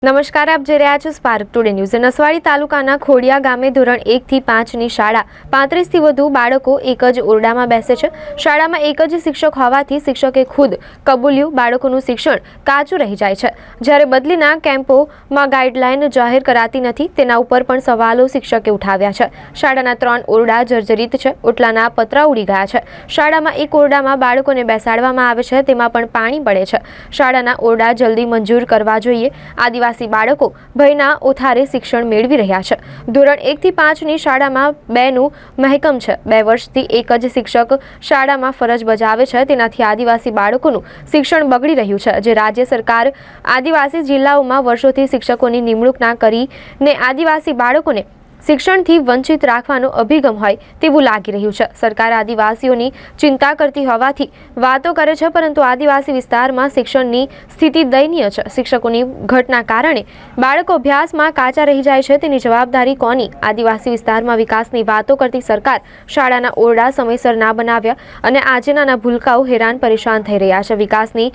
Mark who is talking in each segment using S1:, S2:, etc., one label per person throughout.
S1: નમસ્કાર, આપ જોઈ રહ્યા છો સ્પાર્ક ટુડે ન્યૂઝ। નસવાડી તાલુકાના ખોડિયા ગામે ધોરણ 1 થી 5 ની શાળા 35 થી વધુ બાળકો એક જ ઓરડામાં બેસે છે। શાળામાં એક જ શિક્ષક હોવાથી શિક્ષકે ખુદ કબૂલ્યું બાળકોનું શિક્ષણ કાચું રહી જાય છે। જ્યારે બદલીના કેમ્પોમાં ગાઈડલાઈન જાહેર કરાતી નથી, તેના ઉપર પણ સવાલો શિક્ષકે ઉઠાવ્યા છે। શાળાના 3 ઓરડા જર્જરિત છે, ઓટલાના પતરા ઉડી ગયા છે। શાળામાં એક ઓરડામાં બાળકોને બેસાડવામાં આવે છે, તેમાં પણ પાણી પડે છે। શાળાના ઓરડા જલ્દી મંજૂર કરવા જોઈએ। આદિવાસી બાળકો ભયના ઓથારે શિક્ષણ મેળવી રહ્યા છે। ધોરણ 1 થી 5 ની શાળામાં 2 નું મહેકમ છે। 2 વર્ષથી એક જ શિક્ષક શાળામાં ફરજ બજાવે છે, તેનાથી આદિવાસી બાળકોનું શિક્ષણ બગડી રહ્યું છે। જે રાજ્ય સરકાર આદિવાસી જિલ્લાઓમાં વર્ષોથી શિક્ષકોની નિમણૂક ના કરીને આદિવાસી બાળકોને શિક્ષણથી વંચિત રાખવાનો અભિગમ હોય તેવું લાગી રહ્યું છે। સરકાર આદિવાસીઓની ચિંતા કરતી હોવાથી વાતો કરે છે, પરંતુ આદિવાસી વિસ્તારમાં શિક્ષણની સ્થિતિ દયનીય છે। શિક્ષકોની ઘટના કારણે બાળકો અભ્યાસમાં કાચા રહી જાય છે, તેની જવાબદારી કોની? આદિવાસી વિસ્તારમાં વિકાસની વાતો કરતી સરકાર શાળાના ઓરડા સમયસર ના બનાવ્યા અને આજે નાના ભૂલકાઓ હેરાન પરેશાન થઈ રહ્યા છે। વિકાસની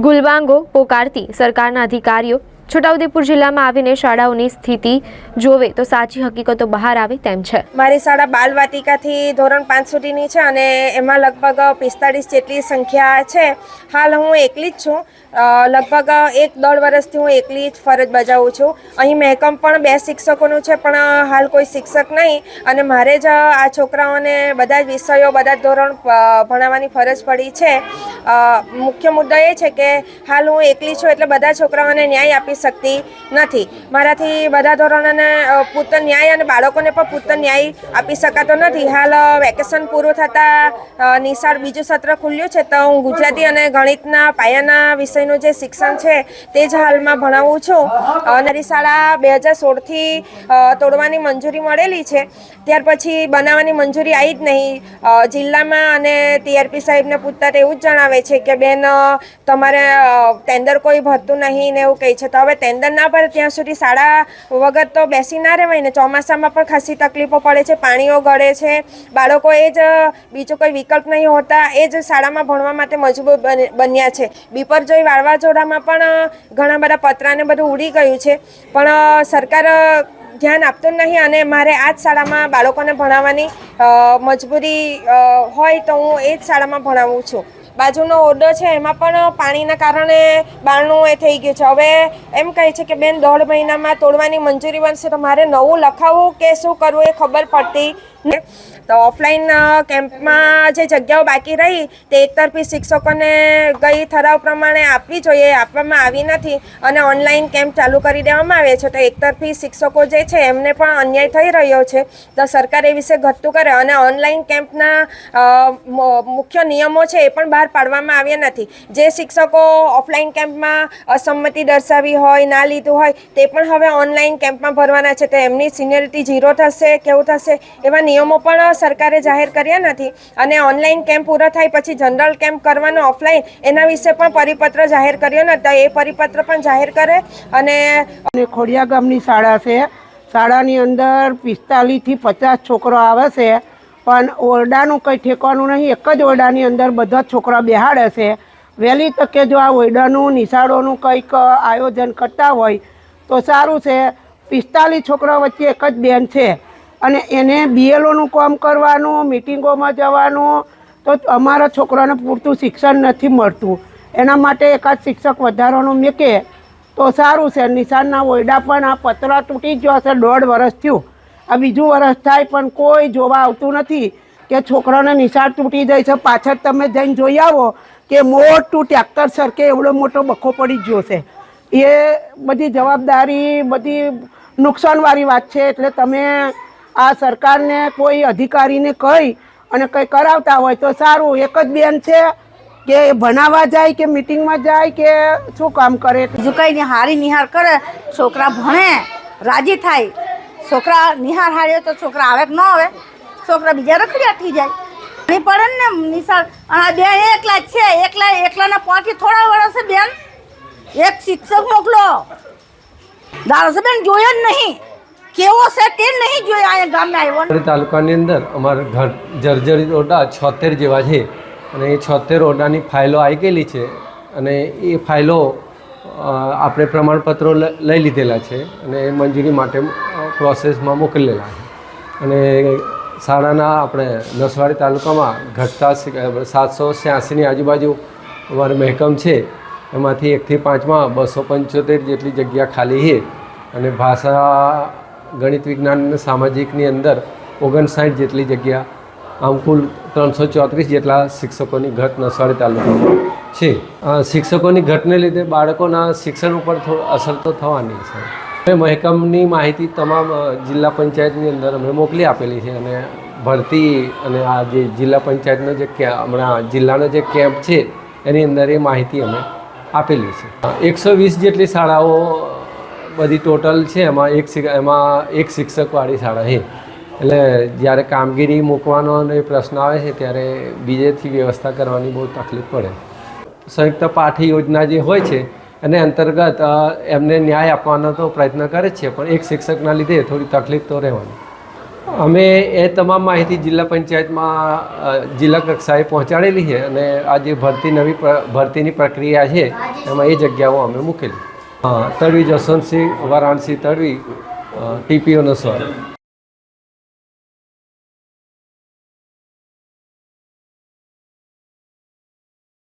S1: ગુલબાંગો પોકારતી સરકારના અધિકારીઓ છોટાઉદેપુર જિલ્લામાં આવીને શાળાઓની સ્થિતિ જોવે તો સાચી હકીકતો બહાર આવે તેમ છે।
S2: મારી શાળા બાલવાટિકાથી ધોરણ 5 સુધીની છે અને એમાં લગભગ 45 જેટલી સંખ્યા છે। હાલ હું એકલી જ છું। લગભગ 1-1.5 વર્ષથી હું એકલી જ ફરજ બજાવું છું। અહીં મહેકમ પણ 2 શિક્ષકોનું છે, પણ હાલ કોઈ શિક્ષક નહીં અને મારે જ આ છોકરાઓને બધા જ વિષયો બધા જ ધોરણ ભણાવવાની ફરજ પડી છે। મુખ્ય મુદ્દો એ છે કે હાલ હું એકલી છું, એટલે બધા છોકરાઓને ન્યાય આપી શકતી નથી। મારાથી બધા ધોરણોને પૂરતો ન્યાય અને બાળકોને પણ પૂરતો ન્યાય આપી શકાતો નથી। હાલ વેકેશન પૂરું થતાં નિશાળ બીજું સત્ર ખુલ્યું છે, તો હું ગુજરાતી અને ગણિતના પાયાના વિષયનું જે શિક્ષણ છે તે જ હાલમાં ભણાવું છું। મારી શાળા 2016થી તોડવાની મંજૂરી મળેલી છે, ત્યાર પછી બનાવવાની મંજૂરી આવી જ નહીં। જિલ્લામાં અને TRP સાહેબને પૂછતા એવું જ જણાવે છે કે બેન તમારે ટેન્ડર કોઈ ભરતું નહીં ને એવું કહે છે। તો હવે ટેન્ડર ના ભરે ત્યાં સુધી શાળા વગર તો બેસી ના રહેવાય ને। ચોમાસામાં પણ ખાસી તકલીફો પડે છે, પાણીઓ ગળે છે, બાળકો એ જ બીજો કોઈ વિકલ્પ નહીં હોતા, એ જ શાળામાં ભણવા માટે મજબૂર બન્યા છે। બિપરજોય વાવાઝોડામાં પણ ઘણા બધા પતરાને બધું ઉડી ગયું છે, પણ સરકાર ધ્યાન આપતું નહીં અને મારે આ જ શાળામાં બાળકોને ભણાવવાની મજબૂરી હોય તો હું એ જ શાળામાં ભણાવું છું। બાજુનો ઓરડો છે એમાં પણ પાણીના કારણે બારણું એ થઈ ગયું છે। હવે એમ કહે છે કે બેન 1.5 મહિનામાં તોડવાની મંજૂરી બનશે, તો મારે નવું લખાવવું કે શું કરવું એ ખબર પડતી ને। તો ઓફલાઈન કેમ્પમાં જે જગ્યાઓ બાકી રહી તે એકતરફી શિક્ષકોને ગઈ ઠરાવ પ્રમાણે આપવી જોઈએ, આપવામાં આવી નથી અને ઓનલાઈન કેમ્પ ચાલુ કરી દેવામાં આવે છે। તો એકતરફી શિક્ષકો જે છે એમને પણ અન્યાય થઈ રહ્યો છે, તો સરકાર એ વિશે ઘટતું કરે અને ઓનલાઈન કેમ્પના મુખ્ય નિયમો છે એ પણ બહાર પાડવામાં આવ્યા નથી। જે શિક્ષકો ઓફલાઈન કેમ્પમાં અસંમતિ દર્શાવી હોય, ના લીધું હોય, તે પણ હવે ઓનલાઈન કેમ્પમાં ભરવાના છે, તો એમની સિનિયરિટી 0 થશે, કેવું થશે એવા નિયમો પણ સરકારે જાહેર કર્યા નથી। અને ઓનલાઈન કેમ્પ પૂરો થાય પછી જનરલ કેમ્પ કરવાનો ઓફલાઈન, એના વિશે પણ પરિપત્ર જાહેર કર્યો નથી, એ પરિપત્ર પણ જાહેર કરે। અને
S3: ખોડિયા ગામની શાળા છે। શાળાની અંદર 45 થી 50 છોકરો આવે છે, પણ ઓરડાનું કંઈ ઠેકવાનું નહીં। એક જ ઓરડાની અંદર બધા છોકરા બેહાડે છે। વહેલી તકે જો આ ઓરડાનું નિશાળોનું કંઈક આયોજન કરતા હોય તો સારું છે। 45 છોકરા વચ્ચે એક જ બેન છે અને એને BLOનું કામ કરવાનું, મિટિંગોમાં જવાનું, તો અમારા છોકરાને પૂરતું શિક્ષણ નથી મળતું। એના માટે એકાદ શિક્ષક વધારાનું મૂકે તો સારું છે। નિશાળના ઓરડા પણ આ પતરા તૂટી જ ગયો છે, 1.5 વર્ષ થયું, આ બીજું વર્ષ થાય પણ કોઈ જોવા આવતું નથી કે છોકરાને નિશાળ તૂટી જાય છે। પાછળ તમે જઈને જોઈ આવો કે મોટું ટ્રેક્ટર સરકે એવડો મોટો બખો પડી ગયો છે। એ બધી જવાબદારી બધી નુકસાનવાળી વાત છે। એટલે તમે આ સરકારને કોઈ અધિકારીને કહી અને કંઈ કરાવતા હોય તો સારું। એક જ બેન છે કે ભણાવવા જાય કે મિટિંગમાં જાય કે શું કામ કરે?
S4: બીજું કંઈ નહીં, હારી નિહાર કરે, છોકરા ભણે, રાજી થાય। છોકરા નિહાર હાર્યો તો છોકરા આવે કે ન આવે, છોકરા બીજા રખડ્યા થઈ જાય નહીં પડે ને નિશાળ। અને બેન એકલા જ છે, એકલાના 5 થી થોડા વર્ષે બેન એક શિક્ષક મોકલો। દારસે બેન જોયો જ નહીં, કેવો છે તે નહીં જોયો। અહીંયા ગામે આવ્યો
S5: તાલુકાની અંદર અમારા ઘર જર્જરિત ઓરડા 76 જેવા છે અને એ 76 ઓરડાની ફાઇલો આવી ગયેલી છે અને એ ફાઇલો આપણે પ્રમાણપત્રો લઈ લીધેલા છે અને એ મંજૂરી માટે પ્રોસેસમાં મોકલેલા છે. અને શાળાના આપણે નસવાડી તાલુકામાં ઘટતા 786ની આજુબાજુ અમારું મહેકમ છે, એમાંથી 1 થી 5માં 275 જેટલી જગ્યા ખાલી છે. અને ભાષા, ગણિત, વિજ્ઞાન અને સામાજિકની અંદર 59 જેટલી જગ્યા, આમ કુલ 334 જેટલા શિક્ષકોની ઘટ નસવાડી તાલુકામાં છે. શિક્ષકોની ઘટને લીધે બાળકોના શિક્ષણ ઉપર અસર તો થવાની છે. અમે મહેકમની માહિતી તમામ જિલ્લા પંચાયતની અંદર અમે મોકલી આપેલી છે અને ભરતી અને આ જે જિલ્લા પંચાયતનો જે હમણાં જિલ્લાનો જે કેમ્પ છે એની અંદર એ માહિતી અમે આપેલી છે. 120 જેટલી શાળાઓ બધી ટોટલ છે, એમાં એક શિક્ષકવાળી શાળા છે. એટલે જ્યારે કામગીરી મૂકવાનો અને પ્રશ્ન આવે છે ત્યારે બીજેથી વ્યવસ્થા કરવાની બહુ તકલીફ પડે. સંયુક્ત પાઠ યોજના જે હોય છે એને અંતર્ગત એમને ન્યાય આપવાનો તો પ્રયત્ન કરે છે, પણ એક શિક્ષકના લીધે થોડી તકલીફ તો રહેવાની. અમે એ તમામ માહિતી જિલ્લા પંચાયતમાં જિલ્લા કક્ષાએ પહોંચાડેલી છે અને આ જે નવી ભરતીની પ્રક્રિયા છે એમાં એ જગ્યાઓ અમે મૂકેલી. તડવી જસવંતસિંહ વારાણસી તડવી, TPO નસવાડી.